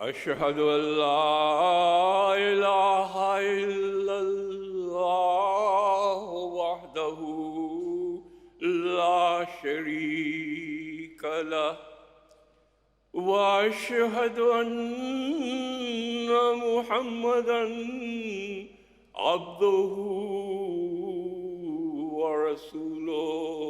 أشهد أن لا إله إلا الله وحده لا شريك له وأشهد أن محمدًا عبده ورسوله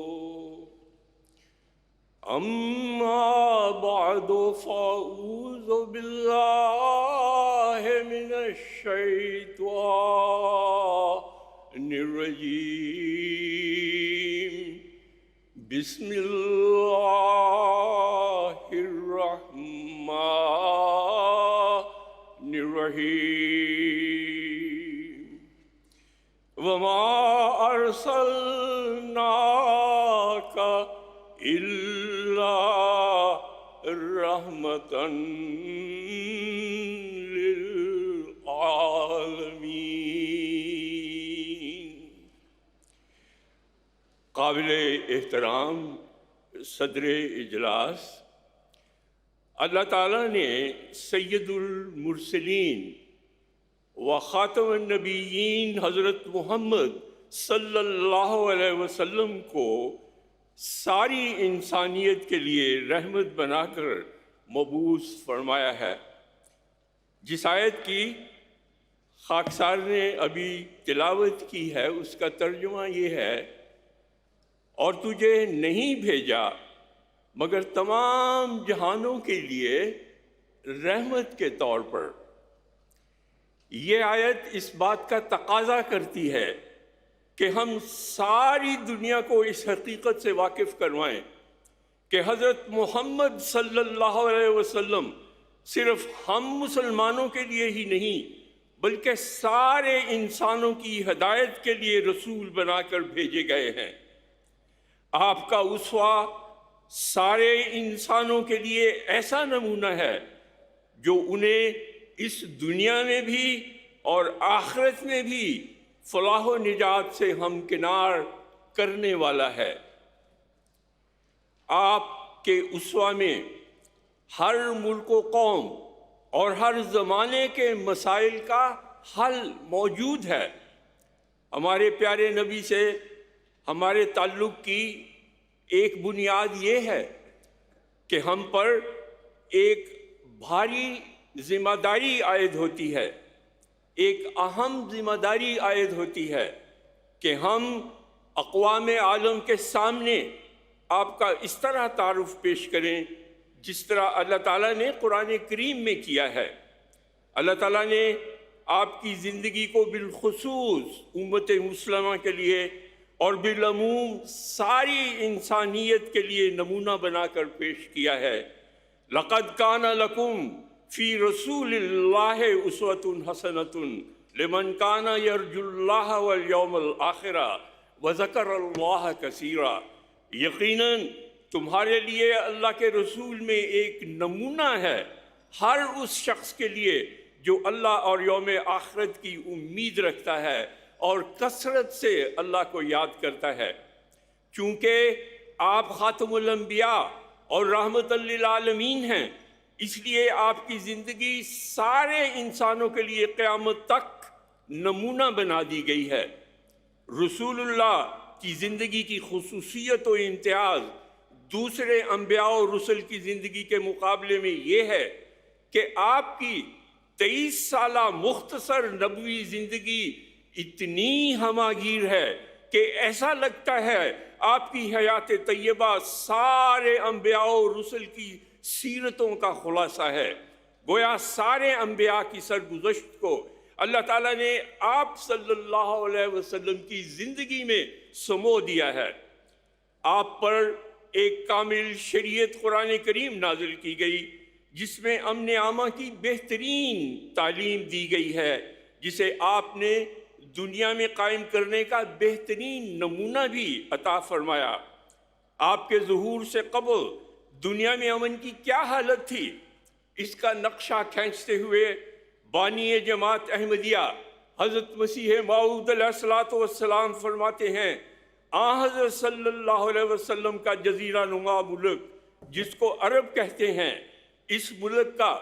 أما بعد فأعوذ بالله من الشيطان الرجيم بسم الله الرحمن الرحيم وما أرسلناك إلا رحمة للعالمين۔ قابل احترام صدر اجلاس، اللہ تعالیٰ نے سید المرسلین و خاتم النبیین حضرت محمد صلی اللہ علیہ وسلم کو ساری انسانیت کے لیے رحمت بنا کر مبعوث فرمایا ہے۔ جس آیت کی خاکسار نے ابھی تلاوت کی ہے اس کا ترجمہ یہ ہے، اور تجھے نہیں بھیجا مگر تمام جہانوں کے لیے رحمت کے طور پر۔ یہ آیت اس بات کا تقاضا کرتی ہے کہ ہم ساری دنیا کو اس حقیقت سے واقف کروائیں کہ حضرت محمد صلی اللہ علیہ وسلم صرف ہم مسلمانوں کے لیے ہی نہیں بلکہ سارے انسانوں کی ہدایت کے لیے رسول بنا کر بھیجے گئے ہیں۔ آپ کا اسوہ سارے انسانوں کے لیے ایسا نمونہ ہے جو انہیں اس دنیا میں بھی اور آخرت میں بھی فلاح و نجات سے ہمکنار کرنے والا ہے۔ آپ کے اسوہ میں ہر ملک و قوم اور ہر زمانے کے مسائل کا حل موجود ہے۔ ہمارے پیارے نبی سے ہمارے تعلق کی ایک بنیاد یہ ہے کہ ہم پر ایک بھاری ذمہ داری عائد ہوتی ہے، ایک اہم ذمہ داری عائد ہوتی ہے کہ ہم اقوام عالم کے سامنے آپ کا اس طرح تعارف پیش کریں جس طرح اللہ تعالیٰ نے قرآن کریم میں کیا ہے۔ اللہ تعالیٰ نے آپ کی زندگی کو بالخصوص امت مسلمہ کے لیے اور بالعموم ساری انسانیت کے لیے نمونہ بنا کر پیش کیا ہے۔ لَقَدْ كَانَ لَكُمْ فِي رَسُولِ اللَّهِ أُسْوَةٌ حَسَنَةٌ لِمَنْ كَانَ يَرْجُو اللَّهَ وَالْيَوْمَ الْآخِرَ وَذَكَرَ اللَّهَ كَثِيرًا۔ یقیناً تمہارے لیے اللہ کے رسول میں ایک نمونہ ہے ہر اس شخص کے لیے جو اللہ اور یوم آخرت کی امید رکھتا ہے اور کثرت سے اللہ کو یاد کرتا ہے۔ چونکہ آپ خاتم الانبیاء اور رحمت للعالمین ہیں، اس لیے آپ کی زندگی سارے انسانوں کے لیے قیامت تک نمونہ بنا دی گئی ہے۔ رسول اللہ کی زندگی کی خصوصیت و امتیاز دوسرے انبیاء و رسل کی زندگی کے مقابلے میں یہ ہے کہ آپ کی 23 سالہ مختصر نبوی زندگی اتنی ہماگیر ہے کہ ایسا لگتا ہے آپ کی حیات طیبہ سارے انبیاء و رسل کی سیرتوں کا خلاصہ ہے۔ گویا سارے انبیاء کی سرگزشت کو اللہ تعالیٰ نے آپ صلی اللہ علیہ وسلم کی زندگی میں سمو دیا ہے۔ آپ پر ایک کامل شریعت قرآن کریم نازل کی گئی جس میں امن عامہ کی بہترین تعلیم دی گئی ہے، جسے آپ نے دنیا میں قائم کرنے کا بہترین نمونہ بھی عطا فرمایا۔ آپ کے ظہور سے قبل دنیا میں امن کی کیا حالت تھی، اس کا نقشہ کھینچتے ہوئے بانی جماعت احمدیہ حضرت مسیح موعود علیہ السلام فرماتے ہیں، حضرت صلی اللہ علیہ وسلم کا جزیرہ نما ملک جس کو عرب کہتے ہیں، اس ملک کا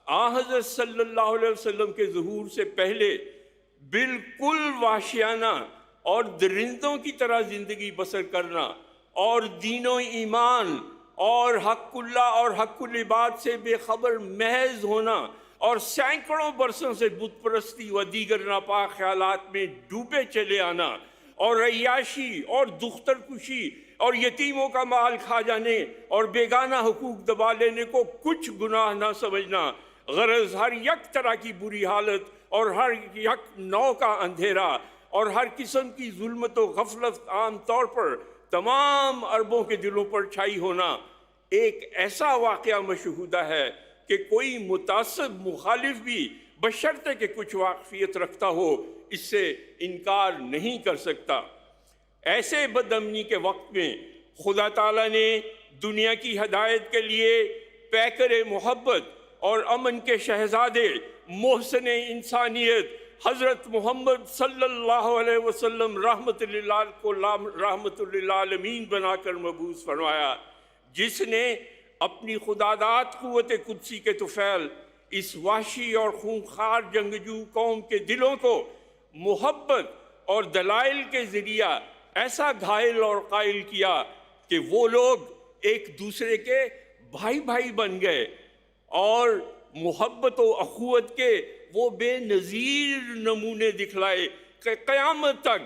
حضرت صلی اللہ علیہ وسلم کے ظہور سے پہلے بالکل وحشیانہ اور درندوں کی طرح زندگی بسر کرنا اور دین و ایمان اور حق اللہ اور حق العباد سے بے خبر محض ہونا اور سینکڑوں برسوں سے بت پرستی و دیگر ناپاک خیالات میں ڈوبے چلے آنا اور عیاشی اور دختر کشی اور یتیموں کا مال کھا جانے اور بیگانہ حقوق دبا لینے کو کچھ گناہ نہ سمجھنا، غرض ہر یک طرح کی بری حالت اور ہر یک نوع کا اندھیرا اور ہر قسم کی ظلمت و غفلت عام طور پر تمام عربوں کے دلوں پر چھائی ہونا ایک ایسا واقعہ مشہودہ ہے کہ کوئی متعصب مخالف بھی بشرطے کہ کچھ واقفیت رکھتا ہو اس سے انکار نہیں کر سکتا۔ ایسے بد امنی کے وقت میں خدا تعالیٰ نے دنیا کی ہدایت کے لیے پیکر محبت اور امن کے شہزادے محسن انسانیت حضرت محمد صلی اللہ علیہ وسلم رحمت للعالمین بنا کر مبعوث فرمایا، جس نے اپنی خداداد قوت قدسی کے طفیل اس وحشی اور خونخوار جنگجو قوم کے دلوں کو محبت اور دلائل کے ذریعہ ایسا گھائل اور قائل کیا کہ وہ لوگ ایک دوسرے کے بھائی بھائی بن گئے اور محبت و اخوت کے وہ بے نظیر نمونے دکھلائے کہ قیامت تک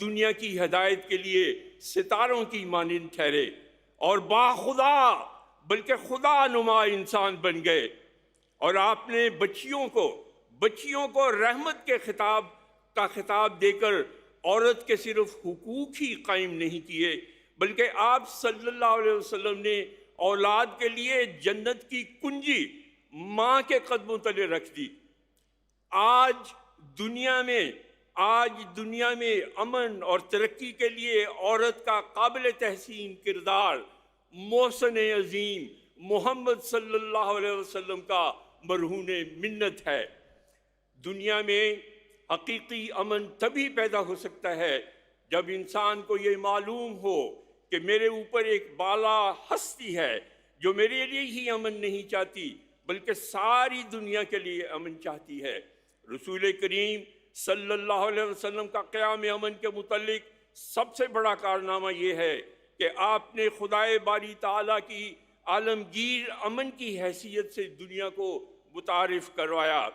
دنیا کی ہدایت کے لیے ستاروں کی مانند ٹھہرے اور باخدا بلکہ خدا نما انسان بن گئے۔ اور آپ نے بچیوں کو رحمت کے خطاب دے کر عورت کے صرف حقوق ہی قائم نہیں کیے بلکہ آپ صلی اللہ علیہ وسلم نے اولاد کے لیے جنت کی کنجی ماں کے قدموں تلے رکھ دی۔ آج دنیا میں امن اور ترقی کے لیے عورت کا قابل تحسین کردار محسن عظیم محمد صلی اللہ علیہ وسلم کا مرہون منت ہے۔ دنیا میں حقیقی امن تبھی پیدا ہو سکتا ہے جب انسان کو یہ معلوم ہو کہ میرے اوپر ایک بالا ہستی ہے جو میرے لیے ہی امن نہیں چاہتی بلکہ ساری دنیا کے لیے امن چاہتی ہے۔ رسول کریم صلی اللہ علیہ وسلم کا قیام امن کے متعلق سب سے بڑا کارنامہ یہ ہے کہ آپ نے خدائے باری تعالیٰ کی عالمگیر امن کی حیثیت سے دنیا کو متعارف کروایا۔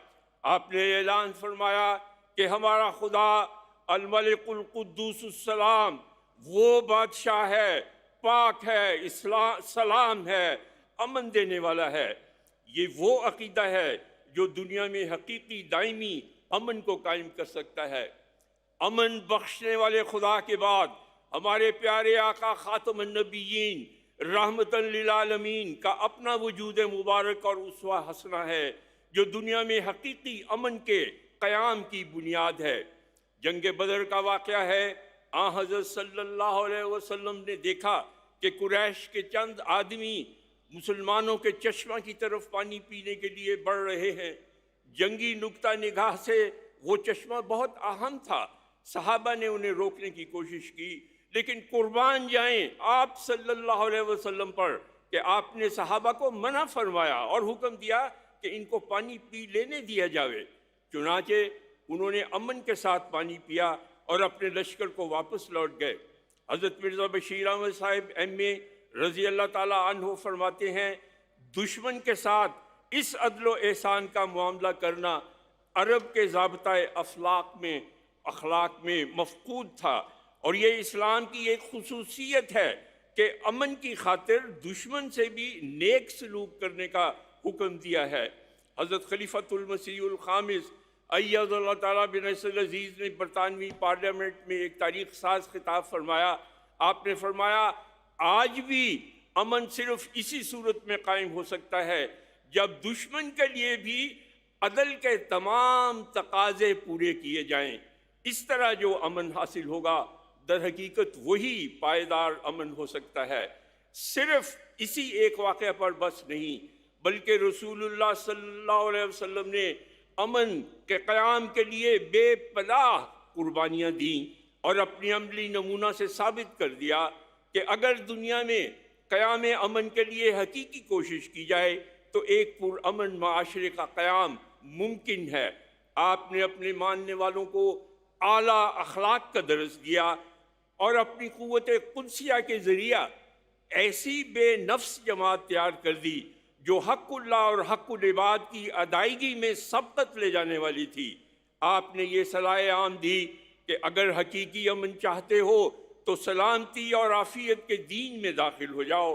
آپ نے اعلان فرمایا کہ ہمارا خدا الملک القدوس السلام وہ بادشاہ ہے، پاک ہے، سلام ہے، امن دینے والا ہے۔ یہ وہ عقیدہ ہے جو دنیا میں حقیقی دائمی امن کو قائم کر سکتا ہے۔ امن بخشنے والے خدا کے بعد ہمارے پیارے آقا خاتم النبیین رحمت للعالمین کا اپنا وجود مبارک اور اسوہ حسنہ ہے جو دنیا میں حقیقی امن کے قیام کی بنیاد ہے۔ جنگ بدر کا واقعہ ہے، حضرت صلی اللہ علیہ وسلم نے دیکھا کہ قریش کے چند آدمی مسلمانوں کے چشمہ کی طرف پانی پینے کے لیے بڑھ رہے ہیں۔ جنگی نقطہ نگاہ سے وہ چشمہ بہت اہم تھا، صحابہ نے انہیں روکنے کی کوشش کی، لیکن قربان جائیں آپ صلی اللہ علیہ وسلم پر کہ آپ نے صحابہ کو منع فرمایا اور حکم دیا کہ ان کو پانی پی لینے دیا جاوے۔ چنانچہ انہوں نے امن کے ساتھ پانی پیا اور اپنے لشکر کو واپس لوٹ گئے۔ حضرت مرزا بشیر احمد صاحب ایم.اے رضی اللہ تعالیٰ عنہ فرماتے ہیں، دشمن کے ساتھ اس عدل و احسان کا معاملہ کرنا عرب کے ضابطۂ اخلاق میں مفقود تھا، اور یہ اسلام کی ایک خصوصیت ہے کہ امن کی خاطر دشمن سے بھی نیک سلوک کرنے کا حکم دیا ہے۔ حضرت خلیفۃ المسیح الخامس ایّد اللہ تعالیٰ بنصر العزیز نے برطانوی پارلیمنٹ میں ایک تاریخ ساز خطاب فرمایا۔ آپ نے فرمایا، آج بھی امن صرف اسی صورت میں قائم ہو سکتا ہے جب دشمن کے لیے بھی عدل کے تمام تقاضے پورے کیے جائیں۔ اس طرح جو امن حاصل ہوگا در حقیقت وہی پائیدار امن ہو سکتا ہے۔ صرف اسی ایک واقعہ پر بس نہیں بلکہ رسول اللہ صلی اللہ علیہ وسلم نے امن کے قیام کے لیے بے پناہ قربانیاں دیں اور اپنی عملی نمونہ سے ثابت کر دیا کہ اگر دنیا میں قیام امن کے لیے حقیقی کوشش کی جائے تو ایک پرامن معاشرے کا قیام ممکن ہے۔ آپ نے اپنے ماننے والوں کو اعلیٰ اخلاق کا درس دیا اور اپنی قوت قدسیہ کے ذریعہ ایسی بے نفس جماعت تیار کر دی جو حق اللہ اور حق العباد کی ادائیگی میں سبقت لے جانے والی تھی۔ آپ نے یہ صلاح عام دی کہ اگر حقیقی امن چاہتے ہو تو سلامتی اور عافیت کے دین میں داخل ہو جاؤ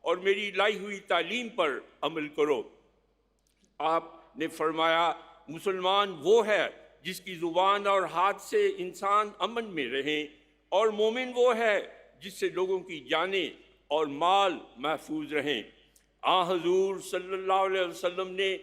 اور میری لائی ہوئی تعلیم پر عمل کرو۔ آپ نے فرمایا مسلمان وہ ہے جس کی زبان اور ہاتھ سے انسان امن میں رہیں، اور مومن وہ ہے جس سے لوگوں کی جانیں اور مال محفوظ رہیں۔ حضور صلی اللہ علیہ وسلم نے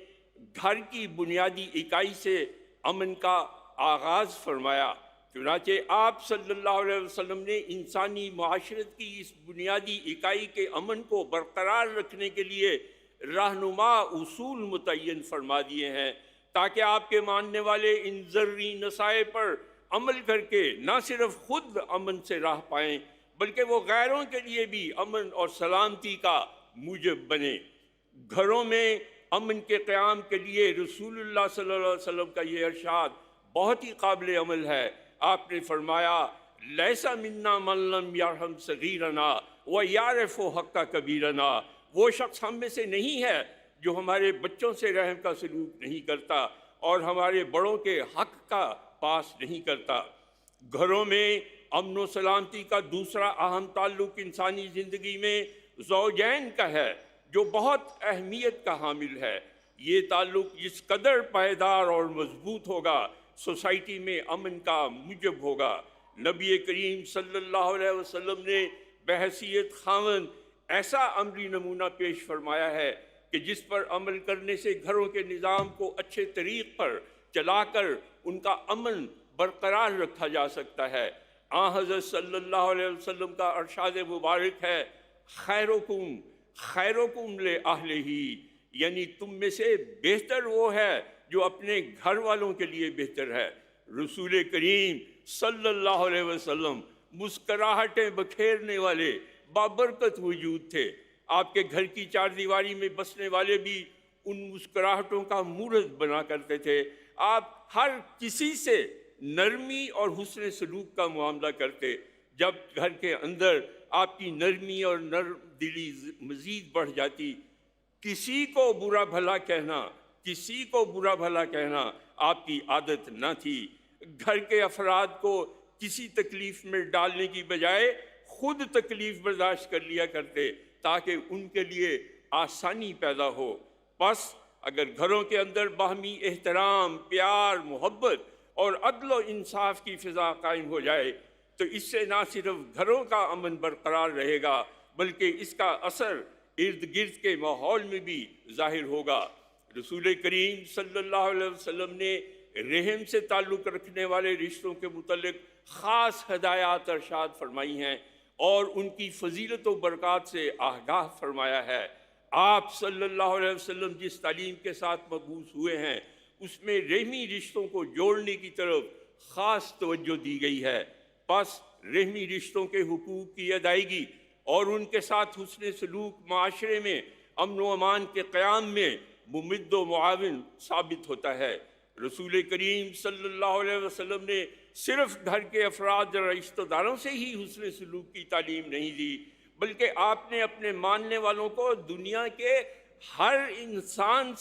گھر کی بنیادی اکائی سے امن کا آغاز فرمایا، چنانچہ آپ صلی اللہ علیہ وسلم نے انسانی معاشرت کی اس بنیادی اکائی کے امن کو برقرار رکھنے کے لیے رہنما اصول متعین فرما دیے ہیں، تاکہ آپ کے ماننے والے ان ضروری نصائح پر عمل کر کے نہ صرف خود امن سے راہ پائیں بلکہ وہ غیروں کے لیے بھی امن اور سلامتی کا موجب بنے۔ گھروں میں امن کے قیام کے لیے رسول اللہ صلی اللہ علیہ وسلم کا یہ ارشاد بہت ہی قابل عمل ہے۔ آپ نے فرمایا لیسا منا من لم یرحم صغیرنا ویعرف حق کبیرنا، وہ شخص ہم میں سے نہیں ہے جو ہمارے بچوں سے رحم کا سلوک نہیں کرتا اور ہمارے بڑوں کے حق کا پاس نہیں کرتا۔ گھروں میں امن و سلامتی کا دوسرا اہم تعلق انسانی زندگی میں زوجین کا ہے، جو بہت اہمیت کا حامل ہے۔ یہ تعلق جس قدر پائیدار اور مضبوط ہوگا، سوسائٹی میں امن کا موجب ہوگا۔ نبی کریم صلی اللہ علیہ وسلم نے بحیثیت خاوند ایسا عملی نمونہ پیش فرمایا ہے کہ جس پر عمل کرنے سے گھروں کے نظام کو اچھے طریق پر چلا کر ان کا امن برقرار رکھا جا سکتا ہے۔ حضرت صلی اللہ علیہ وسلم کا ارشاد مبارک ہے خیرکم خیرکم لأہلہ، یعنی تم میں سے بہتر وہ ہے جو اپنے گھر والوں کے لیے بہتر ہے۔ رسول کریم صلی اللہ علیہ وسلم مسکراہٹیں بکھیرنے والے بابرکت وجود تھے۔ آپ کے گھر کی چار دیواری میں بسنے والے بھی ان مسکراہٹوں کا مورت بنا کرتے تھے۔ آپ ہر کسی سے نرمی اور حسن سلوک کا معاملہ کرتے۔ جب گھر کے اندر آپ کی نرمی اور نرم دلی مزید بڑھ جاتی، کسی کو برا بھلا کہنا آپ کی عادت نہ تھی۔ گھر کے افراد کو کسی تکلیف میں ڈالنے کی بجائے خود تکلیف برداشت کر لیا کرتے تاکہ ان کے لیے آسانی پیدا ہو۔ پس اگر گھروں کے اندر باہمی احترام، پیار، محبت اور عدل و انصاف کی فضا قائم ہو جائے تو اس سے نہ صرف گھروں کا امن برقرار رہے گا بلکہ اس کا اثر ارد گرد کے ماحول میں بھی ظاہر ہوگا۔ رسول کریم صلی اللہ علیہ وسلم نے رحم سے تعلق رکھنے والے رشتوں کے متعلق خاص ہدایات ارشاد فرمائی ہیں اور ان کی فضیلت و برکات سے آگاہ فرمایا ہے۔ آپ صلی اللہ علیہ وسلم جس تعلیم کے ساتھ مبعوث ہوئے ہیں اس میں رحمی رشتوں کو جوڑنے کی طرف خاص توجہ دی گئی ہے۔ پس رحمی رشتوں کے حقوق کی ادائیگی اور ان کے ساتھ حسن سلوک معاشرے میں امن و امان کے قیام میں ممد و معاون ثابت ہوتا ہے۔ رسول کریم صلی اللہ علیہ وسلم نے صرف گھر کے افراد اور رشتہ داروں سے ہی حسن سلوک کی تعلیم نہیں دی بلکہ آپ نے اپنے ماننے والوں کو دنیا کے ہر انسان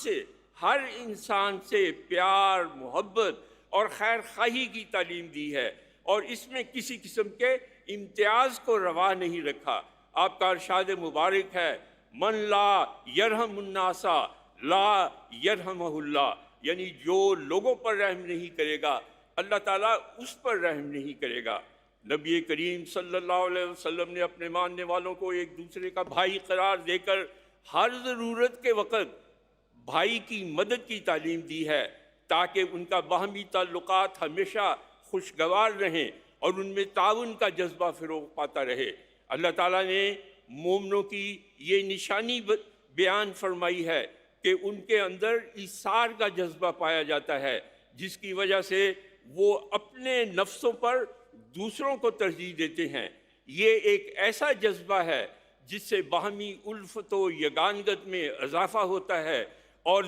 سے پیار، محبت اور خیر خواہی کی تعلیم دی ہے اور اس میں کسی قسم کے امتیاز کو روا نہیں رکھا۔ آپ کا ارشاد مبارک ہے من لا یرحم الناس لا یرحمہ اللہ، یعنی جو لوگوں پر رحم نہیں کرے گا اللہ تعالیٰ اس پر رحم نہیں کرے گا۔ نبی کریم صلی اللہ علیہ وسلم نے اپنے ماننے والوں کو ایک دوسرے کا بھائی قرار دے کر ہر ضرورت کے وقت بھائی کی مدد کی تعلیم دی ہے تاکہ ان کا باہمی تعلقات ہمیشہ خوشگوار رہیں اور ان میں تعاون کا جذبہ فروغ پاتا رہے۔ اللہ تعالیٰ نے مومنوں کی یہ نشانی بیان فرمائی ہے کہ ان کے اندر ایثار کا جذبہ پایا جاتا ہے جس کی وجہ سے وہ اپنے نفسوں پر دوسروں کو ترجیح دیتے ہیں۔ یہ ایک ایسا جذبہ ہے جس سے باہمی الفت و یگانگت میں اضافہ ہوتا ہے اور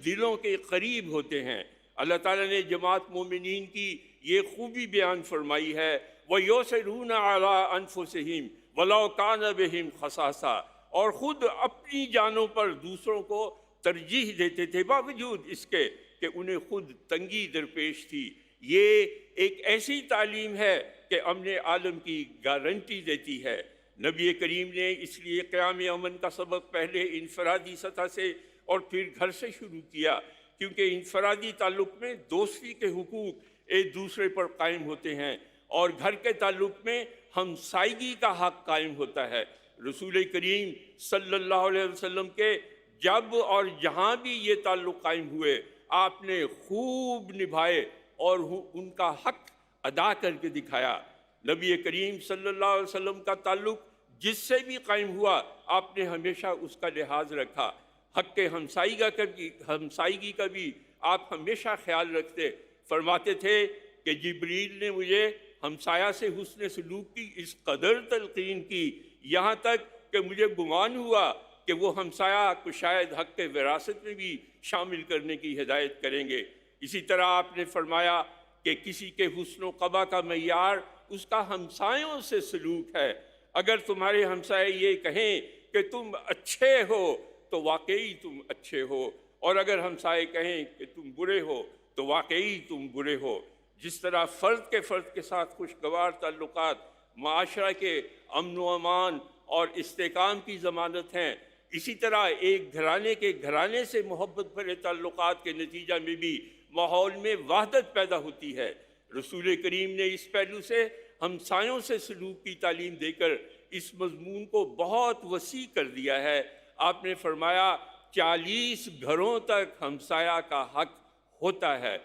دلوں کے قریب ہوتے ہیں۔ اللہ تعالیٰ نے جماعت مومنین کی یہ خوبی بیان فرمائی ہے، وَيُؤْثِرُونَ عَلَىٰ أَنفُسِهِمْ وَلَوْ كَانَ بِهِمْ خَصَاصَةٌ، اور خود اپنی جانوں پر دوسروں کو ترجیح دیتے تھے باوجود اس کے کہ انہیں خود تنگی درپیش تھی۔ یہ ایک ایسی تعلیم ہے کہ امن عالم کی گارنٹی دیتی ہے۔ نبی کریم نے اس لیے قیام امن کا سبق پہلے انفرادی سطح سے اور پھر گھر سے شروع کیا، کیونکہ انفرادی تعلق میں دوستی کے حقوق ایک دوسرے پر قائم ہوتے ہیں اور گھر کے تعلق میں ہمسائیگی کا حق قائم ہوتا ہے۔ رسول کریم صلی اللہ علیہ وسلم کے جب اور جہاں بھی یہ تعلق قائم ہوئے، آپ نے خوب نبھائے اور ان کا حق ادا کر کے دکھایا۔ نبی کریم صلی اللہ علیہ وسلم کا تعلق جس سے بھی قائم ہوا، آپ نے ہمیشہ اس کا لحاظ رکھا۔ حق ہمسائیگی کا بھی آپ ہمیشہ خیال رکھتے، فرماتے تھے کہ جبریل نے مجھے ہمسایہ سے حسن سلوک کی اس قدر تلقین کی، یہاں تک کہ مجھے گمان ہوا کہ وہ ہمسایہ کو شاید حق وراثت میں بھی شامل کرنے کی ہدایت کریں گے۔ اسی طرح آپ نے فرمایا کہ کسی کے حسن و قبا کا معیار اس کا ہمسایوں سے سلوک ہے۔ اگر تمہارے ہمسائے یہ کہیں کہ تم اچھے ہو تو واقعی تم اچھے ہو، اور اگر ہمسائے کہیں کہ تم برے ہو تو واقعی تم برے ہو۔ جس طرح فرد کے ساتھ خوشگوار تعلقات معاشرہ کے امن و امان اور استحکام کی ضمانت ہیں، اسی طرح ایک گھرانے کے گھرانے سے محبت بھرے تعلقات کے نتیجہ میں بھی ماحول میں وحدت پیدا ہوتی ہے۔ رسول کریم نے اس پہلو سے ہمسایوں سے سلوک کی تعلیم دے کر اس مضمون کو بہت وسیع کر دیا ہے۔ آپ نے فرمایا 40 گھروں تک ہمسایہ کا حق ہوتا ہے۔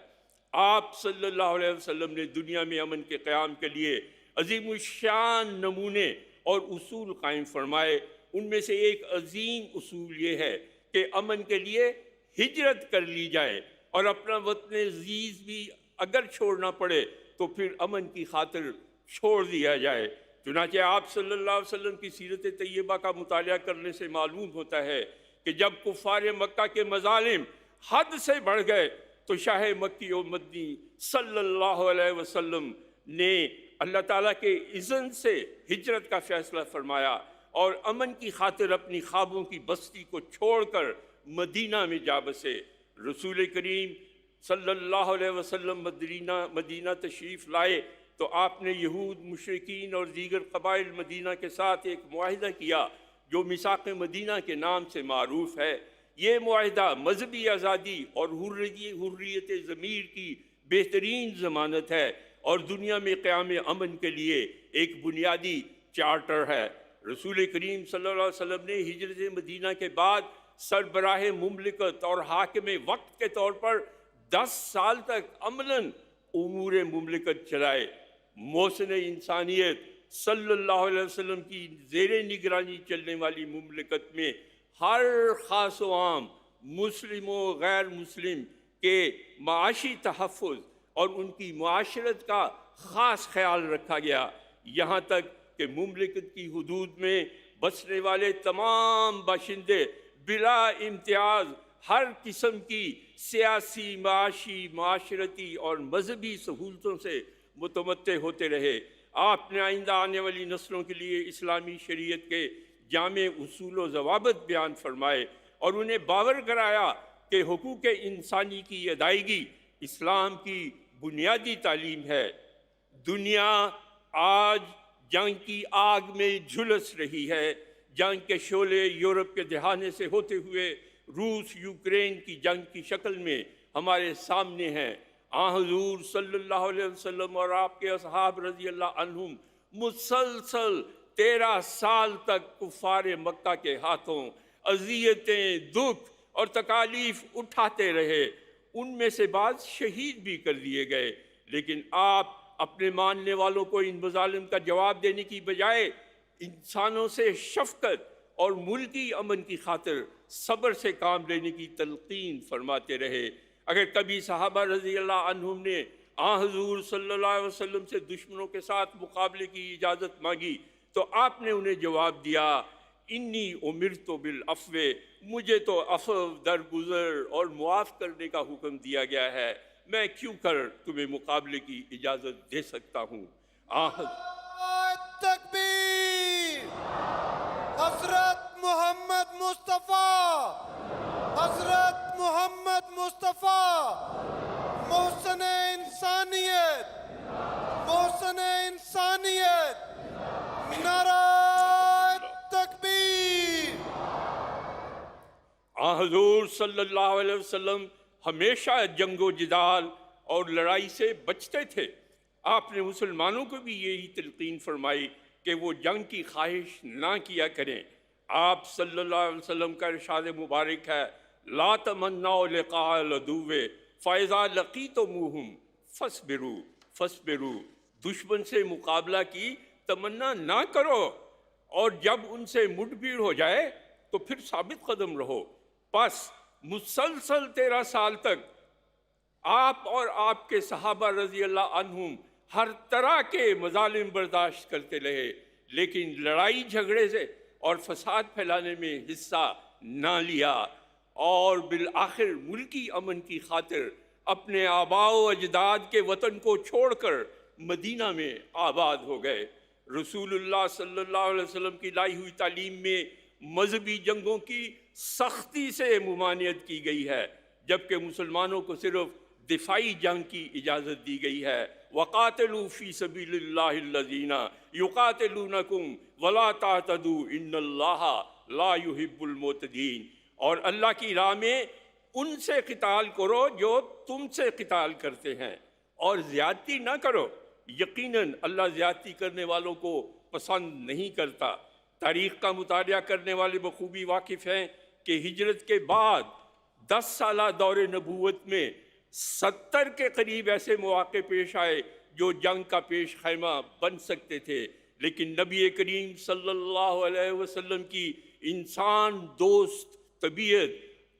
آپ صلی اللہ علیہ وسلم نے دنیا میں امن کے قیام کے لیے عظیم الشان نمونے اور اصول قائم فرمائے۔ ان میں سے ایک عظیم اصول یہ ہے کہ امن کے لیے ہجرت کر لی جائے، اور اپنا وطن عزیز بھی اگر چھوڑنا پڑے تو پھر امن کی خاطر چھوڑ دیا جائے۔ چنانچہ آپ صلی اللہ علیہ وسلم کی سیرت طیبہ کا مطالعہ کرنے سے معلوم ہوتا ہے کہ جب کفار مکہ کے مظالم حد سے بڑھ گئے تو شاہ مکی و مدنی صلی اللہ علیہ وسلم نے اللہ تعالیٰ کے اذن سے ہجرت کا فیصلہ فرمایا اور امن کی خاطر اپنی خوابوں کی بستی کو چھوڑ کر مدینہ میں جا بسے۔ رسول کریم صلی اللہ علیہ وسلم مدینہ تشریف لائے تو آپ نے یہود، مشرکین اور دیگر قبائل مدینہ کے ساتھ ایک معاہدہ کیا جو میثاق مدینہ کے نام سے معروف ہے۔ یہ معاہدہ مذہبی آزادی اور حریت ضمیر کی بہترین ضمانت ہے اور دنیا میں قیام امن کے لیے ایک بنیادی چارٹر ہے۔ رسول کریم صلی اللہ علیہ وسلم نے ہجرت مدینہ کے بعد سربراہ مملکت اور حاکم وقت کے طور پر 10 سال تک عملاً امور مملکت چلائے۔ محسن انسانیت صلی اللہ علیہ وسلم کی زیر نگرانی چلنے والی مملکت میں ہر خاص و عام، مسلم و غیر مسلم کے معاشی تحفظ اور ان کی معاشرت کا خاص خیال رکھا گیا، یہاں تک کہ مملکت کی حدود میں بسنے والے تمام باشندے بلا امتیاز ہر قسم کی سیاسی، معاشی، معاشرتی اور مذہبی سہولتوں سے متمتع ہوتے رہے۔ آپ نے آئندہ آنے والی نسلوں کے لیے اسلامی شریعت کے جامع اصول و ضوابط بیان فرمائے اور انہیں باور کرایا کہ حقوق انسانی کی ادائیگی اسلام کی بنیادی تعلیم ہے۔ دنیا آج جنگ کی آگ میں جھلس رہی ہے۔ جنگ کے شعلے یورپ کے دہانے سے ہوتے ہوئے روس یوکرین کی جنگ کی شکل میں ہمارے سامنے ہیں۔ حضور صلی اللہ علیہ وسلم اور آپ کے اصحاب رضی اللہ عنہم مسلسل 13 سال تک کفار مکہ کے ہاتھوں اذیتیں، دکھ اور تکالیف اٹھاتے رہے۔ ان میں سے بعض شہید بھی کر دیے گئے، لیکن آپ اپنے ماننے والوں کو ان مظالم کا جواب دینے کی بجائے انسانوں سے شفقت اور ملکی امن کی خاطر صبر سے کام لینے کی تلقین فرماتے رہے۔ اگر کبھی صحابہ رضی اللہ عنہم نے حضور صلی اللہ علیہ وسلم سے دشمنوں کے ساتھ مقابلے کی اجازت مانگی تو آپ نے انہیں جواب دیا انی امرت بالعفو، مجھے تو عفو درگزر اور معاف کرنے کا حکم دیا گیا ہے، میں کیوں کر تمہیں مقابلے کی اجازت دے سکتا ہوں۔ تکبیر! حضرت محمد مصطفیٰ، حضرت محمد مصطفیٰ، محسن انسانیت، محسن انسانیت، نعرہ تکبیر! حضور صلی اللہ علیہ وسلم ہمیشہ جنگ و جدال اور لڑائی سے بچتے تھے۔ آپ نے مسلمانوں کو بھی یہی تلقین فرمائی کہ وہ جنگ کی خواہش نہ کیا کریں۔ آپ صلی اللہ علیہ وسلم کا ارشاد مبارک ہے، لا تمنوا لقاء العدو فاذا لقیتموہم فاصبروا فاصبروا، دشمن سے مقابلہ کی تمنا نہ کرو، اور جب ان سے مٹ بھیڑ ہو جائے تو پھر ثابت قدم رہو۔ پس مسلسل 13 سال تک آپ اور آپ کے صحابہ رضی اللہ عنہم ہر طرح کے مظالم برداشت کرتے رہے، لیکن لڑائی جھگڑے سے اور فساد پھیلانے میں حصہ نہ لیا، اور بالآخر ملکی امن کی خاطر اپنے آباء و اجداد کے وطن کو چھوڑ کر مدینہ میں آباد ہو گئے۔ رسول اللہ صلی اللہ علیہ وسلم کی لائی ہوئی تعلیم میں مذہبی جنگوں کی سختی سے ممانعت کی گئی ہے، جبکہ مسلمانوں کو صرف دفاعی جنگ کی اجازت دی گئی ہے۔ وَقَاتِلُوا فِي سَبِيلِ اللَّهِ الَّذِينَ يُقَاتِلُونَكُمْ وَلَا تَعْتَدُوا إِنَّ اللَّهَ لَا يُحِبُّ الْمُعْتَدِينَ، اور اللہ کی راہ میں ان سے قتال کرو جو تم سے قتال کرتے ہیں، اور زیادتی نہ کرو، یقیناً اللہ زیادتی کرنے والوں کو پسند نہیں کرتا۔ تاریخ کا مطالعہ کرنے والے بخوبی واقف ہیں کہ ہجرت کے بعد 10 سالہ دور نبوت میں 70 کے قریب ایسے مواقع پیش آئے جو جنگ کا پیش خیمہ بن سکتے تھے، لیکن نبی کریم صلی اللہ علیہ وسلم کی انسان دوست طبیعت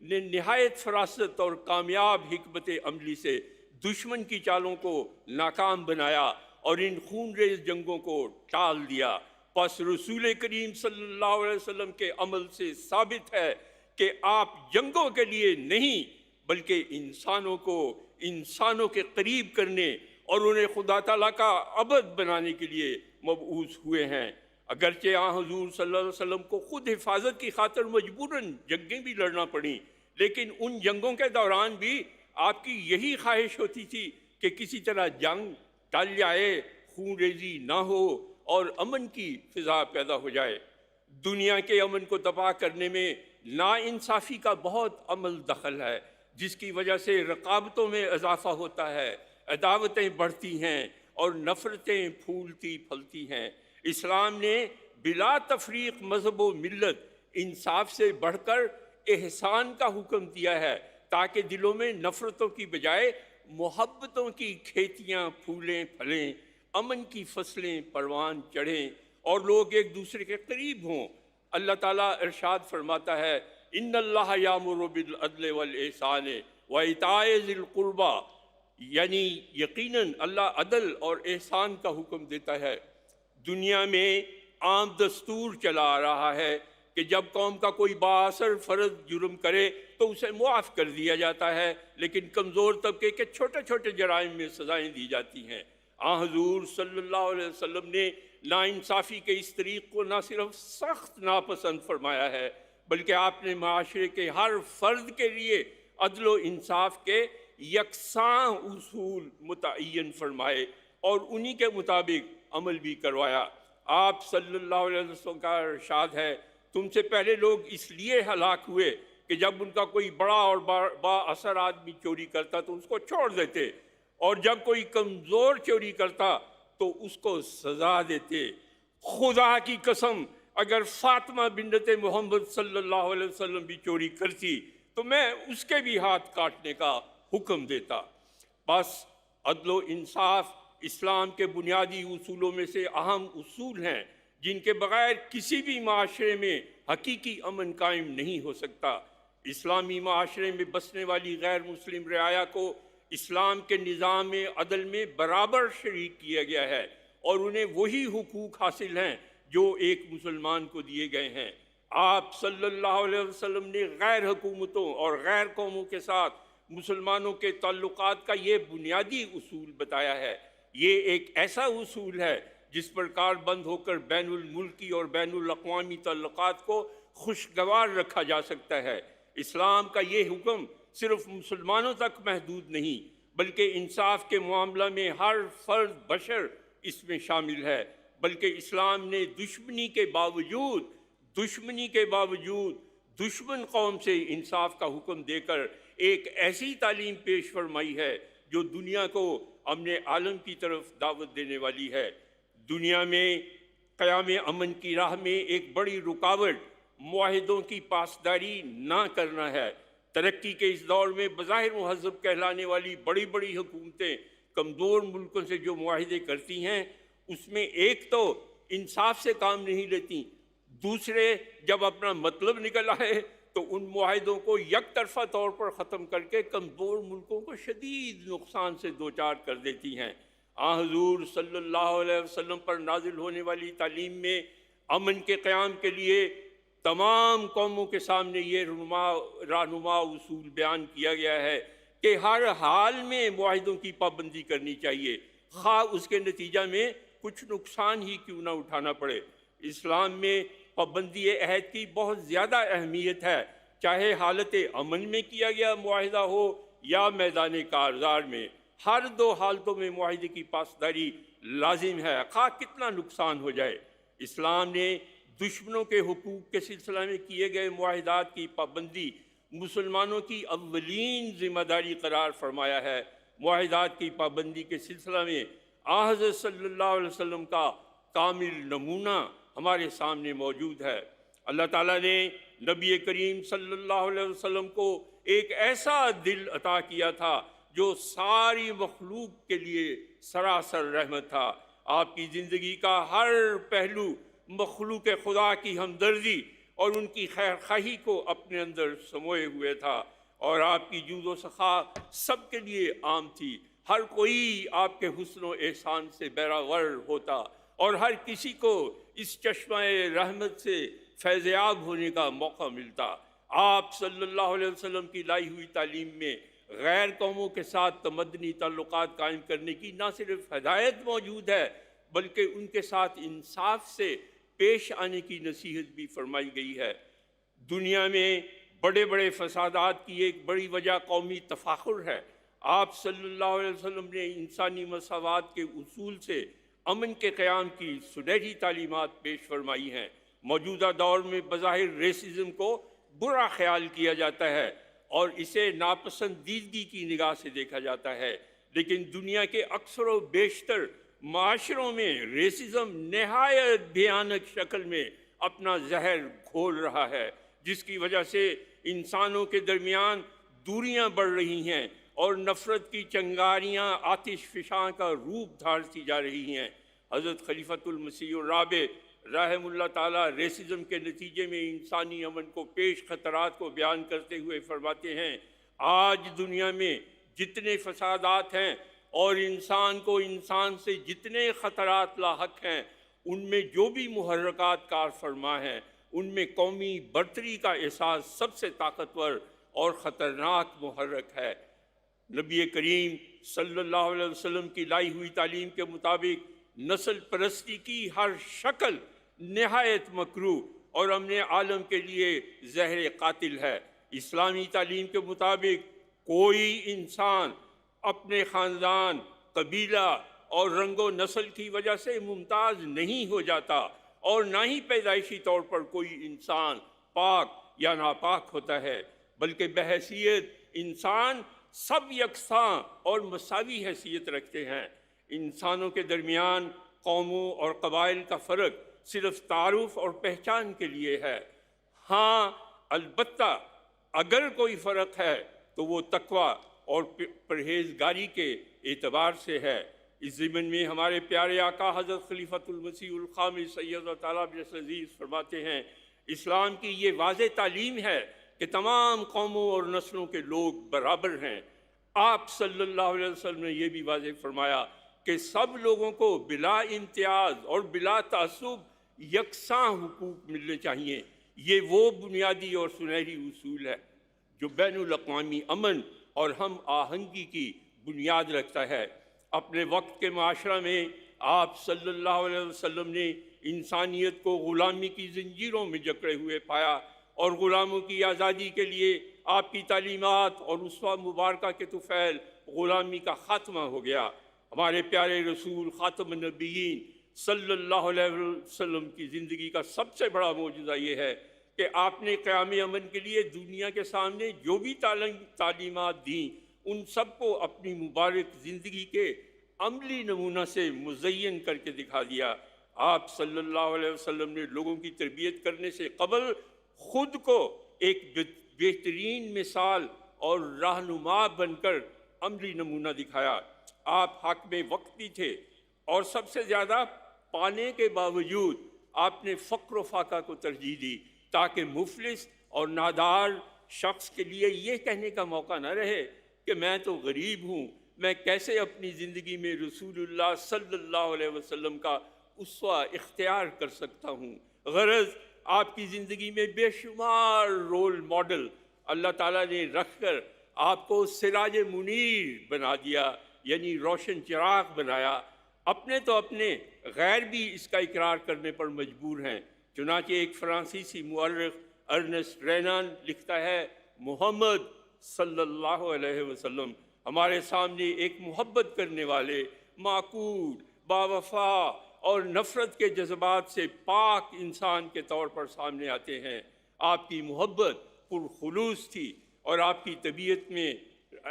نے نہایت فراست اور کامیاب حکمت عملی سے دشمن کی چالوں کو ناکام بنایا اور ان خون ریز جنگوں کو ٹال دیا۔ پس رسول کریم صلی اللہ علیہ وسلم کے عمل سے ثابت ہے کہ آپ جنگوں کے لیے نہیں بلکہ انسانوں کو انسانوں کے قریب کرنے اور انہیں خدا تعالیٰ کا عبد بنانے کے لیے مبعوث ہوئے ہیں۔ اگرچہ حضور صلی اللہ علیہ وسلم کو خود حفاظت کی خاطر مجبوراً جنگیں بھی لڑنا پڑیں، لیکن ان جنگوں کے دوران بھی آپ کی یہی خواہش ہوتی تھی کہ کسی طرح جنگ ٹل جائے، خون ریزی نہ ہو اور امن کی فضا پیدا ہو جائے۔ دنیا کے امن کو تباہ کرنے میں ناانصافی کا بہت عمل دخل ہے، جس کی وجہ سے رقابتوں میں اضافہ ہوتا ہے، عداوتیں بڑھتی ہیں اور نفرتیں پھولتی پھلتی ہیں۔ اسلام نے بلا تفریق مذہب و ملت انصاف سے بڑھ کر احسان کا حکم دیا ہے، تاکہ دلوں میں نفرتوں کی بجائے محبتوں کی کھیتیاں پھولیں پھلیں، امن کی فصلیں پروان چڑھیں اور لوگ ایک دوسرے کے قریب ہوں۔ اللہ تعالیٰ ارشاد فرماتا ہے، ان اللہ یامر بالعدل والاحسان وایتاء ذی القربی، یعنی یقیناً اللہ عدل اور احسان کا حکم دیتا ہے۔ دنیا میں عام دستور چلا آ رہا ہے کہ جب قوم کا کوئی بااثر فرد جرم کرے تو اسے معاف کر دیا جاتا ہے، لیکن کمزور طبقے کے چھوٹے چھوٹے جرائم میں سزائیں دی جاتی ہیں۔ حضور صلی اللہ علیہ وسلم نے ناانصافی کے اس طریق کو نہ صرف سخت ناپسند فرمایا ہے، بلکہ آپ نے معاشرے کے ہر فرد کے لیے عدل و انصاف کے یکساں اصول متعین فرمائے اور انہی کے مطابق عمل بھی کروایا۔ آپ صلی اللہ علیہ وسلم کا ارشاد ہے، تم سے پہلے لوگ اس لیے ہلاک ہوئے کہ جب ان کا کوئی بڑا اور با اثر آدمی چوری کرتا تو اس کو چھوڑ دیتے، اور جب کوئی کمزور چوری کرتا تو اس کو سزا دیتے۔ خدا کی قسم، اگر فاطمہ بنت محمد صلی اللہ علیہ وسلم بھی چوری کرتی تو میں اس کے بھی ہاتھ کاٹنے کا حکم دیتا۔ بس عدل و انصاف اسلام کے بنیادی اصولوں میں سے اہم اصول ہیں، جن کے بغیر کسی بھی معاشرے میں حقیقی امن قائم نہیں ہو سکتا۔ اسلامی معاشرے میں بسنے والی غیر مسلم رعایا کو اسلام کے نظام عدل میں برابر شریک کیا گیا ہے، اور انہیں وہی حقوق حاصل ہیں جو ایک مسلمان کو دیے گئے ہیں۔ آپ صلی اللہ علیہ وسلم نے غیر حکومتوں اور غیر قوموں کے ساتھ مسلمانوں کے تعلقات کا یہ بنیادی اصول بتایا ہے۔ یہ ایک ایسا اصول ہے جس پر کار بند ہو کر بین الملکی اور بین الاقوامی تعلقات کو خوشگوار رکھا جا سکتا ہے۔ اسلام کا یہ حکم صرف مسلمانوں تک محدود نہیں بلکہ انصاف کے معاملہ میں ہر فرد بشر اس میں شامل ہے، بلکہ اسلام نے دشمنی کے باوجود دشمن قوم سے انصاف کا حکم دے کر ایک ایسی تعلیم پیش فرمائی ہے جو دنیا کو امن عالم کی طرف دعوت دینے والی ہے۔ دنیا میں قیام امن کی راہ میں ایک بڑی رکاوٹ معاہدوں کی پاسداری نہ کرنا ہے۔ ترقی کے اس دور میں بظاہر مہذب کہلانے والی بڑی بڑی حکومتیں کمزور ملکوں سے جو معاہدے کرتی ہیں اس میں ایک تو انصاف سے کام نہیں لیتی، دوسرے جب اپنا مطلب نکل آئے تو ان معاہدوں کو یک طرفہ طور پر ختم کر کے کمزور ملکوں کو شدید نقصان سے دوچار کر دیتی ہیں۔ حضور صلی اللہ علیہ وسلم پر نازل ہونے والی تعلیم میں امن کے قیام کے لیے تمام قوموں کے سامنے یہ رہنما اصول بیان کیا گیا ہے کہ ہر حال میں معاہدوں کی پابندی کرنی چاہیے، خواہ اس کے نتیجہ میں کچھ نقصان ہی کیوں نہ اٹھانا پڑے۔ اسلام میں پابندی عہد کی بہت زیادہ اہمیت ہے، چاہے حالت امن میں کیا گیا معاہدہ ہو یا میدان کارزار میں۔ ہر دو حالتوں میں معاہدے کی پاسداری لازم ہے، خواہ کتنا نقصان ہو جائے۔ اسلام نے دشمنوں کے حقوق کے سلسلہ میں کیے گئے معاہدات کی پابندی مسلمانوں کی اولین ذمہ داری قرار فرمایا ہے۔ معاہدات کی پابندی کے سلسلہ میں حضرت صلی اللہ علیہ وسلم کا کامل نمونہ ہمارے سامنے موجود ہے۔ اللہ تعالیٰ نے نبی کریم صلی اللہ علیہ وسلم کو ایک ایسا دل عطا کیا تھا جو ساری مخلوق کے لیے سراسر رحمت تھا۔ آپ کی زندگی کا ہر پہلو مخلوق خدا کی ہمدردی اور ان کی خیر خواہی کو اپنے اندر سموئے ہوئے تھا، اور آپ کی جود و سخا سب کے لیے عام تھی۔ ہر کوئی آپ کے حسن و احسان سے بہرہ ہوتا اور ہر کسی کو اس چشمہ رحمت سے فیضیاب ہونے کا موقع ملتا۔ آپ صلی اللہ علیہ وسلم کی لائی ہوئی تعلیم میں غیر قوموں کے ساتھ تمدنی تعلقات قائم کرنے کی نہ صرف ہدایت موجود ہے بلکہ ان کے ساتھ انصاف سے پیش آنے کی نصیحت بھی فرمائی گئی ہے۔ دنیا میں بڑے بڑے فسادات کی ایک بڑی وجہ قومی تفاخر ہے۔ آپ صلی اللہ علیہ وسلم نے انسانی مساوات کے اصول سے امن کے قیام کی سنہری تعلیمات پیش فرمائی ہیں۔ موجودہ دور میں بظاہر ریسزم کو برا خیال کیا جاتا ہے اور اسے ناپسندیدگی کی نگاہ سے دیکھا جاتا ہے، لیکن دنیا کے اکثر و بیشتر معاشروں میں ریسزم نہایت بھیانک شکل میں اپنا زہر گھول رہا ہے، جس کی وجہ سے انسانوں کے درمیان دوریاں بڑھ رہی ہیں اور نفرت کی چنگاریاں آتش فشاں کا روپ دھارتی جا رہی ہیں۔ حضرت خلیفۃ المسیح الرابع رحم اللہ تعالیٰ ریسزم کے نتیجے میں انسانی امن کو پیش خطرات کو بیان کرتے ہوئے فرماتے ہیں، آج دنیا میں جتنے فسادات ہیں اور انسان کو انسان سے جتنے خطرات لاحق ہیں، ان میں جو بھی محرکات کار فرما ہیں، ان میں قومی برتری کا احساس سب سے طاقتور اور خطرناک محرک ہے۔ نبی کریم صلی اللہ علیہ وسلم کی لائی ہوئی تعلیم کے مطابق نسل پرستی کی ہر شکل نہایت مکروہ اور امن عالم کے لیے زہر قاتل ہے۔ اسلامی تعلیم کے مطابق کوئی انسان اپنے خاندان، قبیلہ اور رنگ و نسل کی وجہ سے ممتاز نہیں ہو جاتا، اور نہ ہی پیدائشی طور پر کوئی انسان پاک یا ناپاک ہوتا ہے، بلکہ بحیثیت انسان سب یکساں اور مساوی حیثیت رکھتے ہیں۔ انسانوں کے درمیان قوموں اور قبائل کا فرق صرف تعارف اور پہچان کے لیے ہے۔ ہاں، البتہ اگر کوئی فرق ہے تو وہ تقویٰ اور پرہیزگاری کے اعتبار سے ہے۔ اس ضمن میں ہمارے پیارے آقا حضرت خلیفۃ المسیح الخامس سید تعالیٰ عزیز فرماتے ہیں، اسلام کی یہ واضح تعلیم ہے کہ تمام قوموں اور نسلوں کے لوگ برابر ہیں۔ آپ صلی اللہ علیہ وسلم نے یہ بھی واضح فرمایا کہ سب لوگوں کو بلا امتیاز اور بلا تعصب یکساں حقوق ملنے چاہیے۔ یہ وہ بنیادی اور سنہری اصول ہے جو بین الاقوامی امن اور ہم آہنگی کی بنیاد رکھتا ہے۔ اپنے وقت کے معاشرہ میں آپ صلی اللہ علیہ وسلم نے انسانیت کو غلامی کی زنجیروں میں جکڑے ہوئے پایا، اور غلاموں کی آزادی کے لیے آپ کی تعلیمات اور اسوہ مبارکہ کے طفیل غلامی کا خاتمہ ہو گیا۔ ہمارے پیارے رسول خاتم النبیین صلی اللہ علیہ وسلم کی زندگی کا سب سے بڑا معجزہ یہ ہے کہ آپ نے قیام امن کے لیے دنیا کے سامنے جو بھی تعلیمات دیں ان سب کو اپنی مبارک زندگی کے عملی نمونہ سے مزین کر کے دکھا دیا۔ آپ صلی اللہ علیہ وسلم نے لوگوں کی تربیت کرنے سے قبل خود کو ایک بہترین مثال اور رہنما بن کر عملی نمونہ دکھایا۔ آپ حاکم وقتی تھے، اور سب سے زیادہ پانے کے باوجود آپ نے فقر و فاقہ کو ترجیح دی، تاکہ مفلس اور نادار شخص کے لیے یہ کہنے کا موقع نہ رہے کہ میں تو غریب ہوں، میں کیسے اپنی زندگی میں رسول اللہ صلی اللہ علیہ وسلم کا اسوہ اختیار کر سکتا ہوں۔ غرض آپ کی زندگی میں بے شمار رول ماڈل اللہ تعالیٰ نے رکھ کر آپ کو سراج منیر بنا دیا، یعنی روشن چراغ بنایا۔ اپنے تو اپنے، غیر بھی اس کا اقرار کرنے پر مجبور ہیں۔ چنانچہ ایک فرانسیسی مورخ ارنسٹ رینان لکھتا ہے، محمد صلی اللہ علیہ وسلم ہمارے سامنے ایک محبت کرنے والے، معقول، باوفا اور نفرت کے جذبات سے پاک انسان کے طور پر سامنے آتے ہیں۔ آپ کی محبت پرخلوص تھی، اور آپ کی طبیعت میں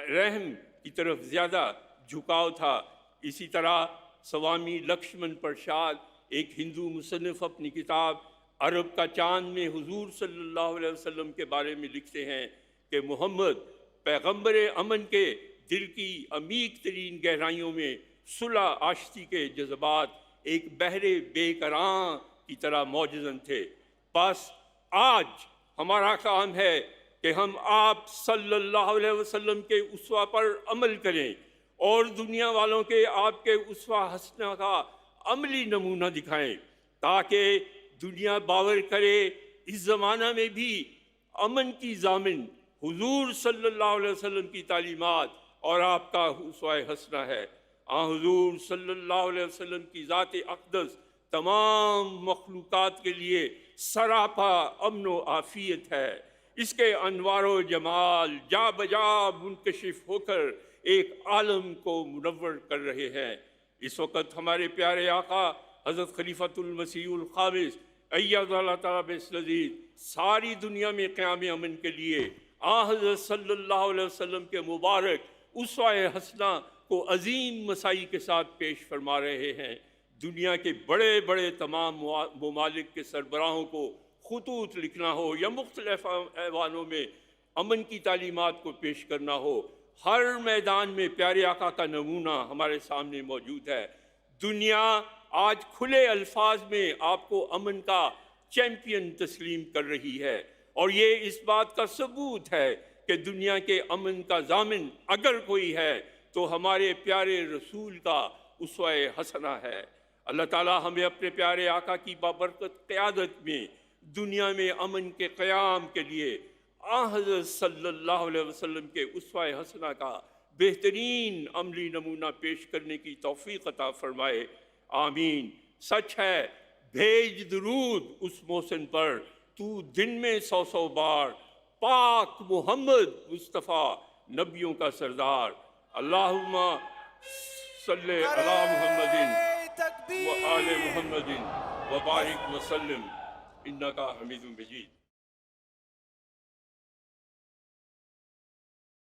رحم کی طرف زیادہ جھکاؤ تھا۔ اسی طرح سوامی لکشمن پرساد، ایک ہندو مصنف، اپنی کتاب عرب کا چاند میں حضور صلی اللہ علیہ وسلم کے بارے میں لکھتے ہیں کہ محمد پیغمبر امن کے دل کی عمیق ترین گہرائیوں میں صلح آشتی کے جذبات ایک بحر بے کراں کی طرح موجزن تھے۔ بس آج ہمارا کام ہے کہ ہم آپ صلی اللہ علیہ وسلم کے اسوہ پر عمل کریں، اور دنیا والوں کے آپ کے اسوہ حسنہ کا عملی نمونہ دکھائیں، تاکہ دنیا باور کرے اس زمانہ میں بھی امن کی ضامن حضور صلی اللہ علیہ وسلم کی تعلیمات اور آپ کا اسوہ حسنہ ہے۔ حضور صلی اللہ علیہ وسلم کی ذات اقدس تمام مخلوقات کے لیے سراپا امن و عافیت ہے۔ اس کے انوار و جمال جا بجا منکشف ہو کر ایک عالم کو منور کر رہے ہیں۔ اس وقت ہمارے پیارے آقا حضرت خلیفۃ المسیح الخامس ایّد اللہ تعالیٰ بسلذیذ ساری دنیا میں قیام امن کے لیے حضرت صلی اللہ علیہ وسلم کے مبارک اسوہ حسنہ کو عظیم مساعی کے ساتھ پیش فرما رہے ہیں۔ دنیا کے بڑے بڑے تمام ممالک کے سربراہوں کو خطوط لکھنا ہو یا مختلف ایوانوں میں امن کی تعلیمات کو پیش کرنا ہو، ہر میدان میں پیارے آقا کا نمونہ ہمارے سامنے موجود ہے۔ دنیا آج کھلے الفاظ میں آپ کو امن کا چیمپئن تسلیم کر رہی ہے، اور یہ اس بات کا ثبوت ہے کہ دنیا کے امن کا ضامن اگر کوئی ہے تو ہمارے پیارے رسول کا اسوہ حسنہ ہے۔ اللہ تعالیٰ ہمیں اپنے پیارے آقا کی بابرکت قیادت میں دنیا میں امن کے قیام کے لیے حضرت صلی اللہ علیہ وسلم کے اسوہ حسنہ کا بہترین عملی نمونہ پیش کرنے کی توفیق عطا فرمائے، آمین۔ سچ ہے، بھیج درود اس محسن پر تو دن میں 100 بار، پاک محمد مصطفیٰ نبیوں کا سردار۔ اللہم صلی علی محمد و آل محمد و بارک وسلم انکا حمید مجید۔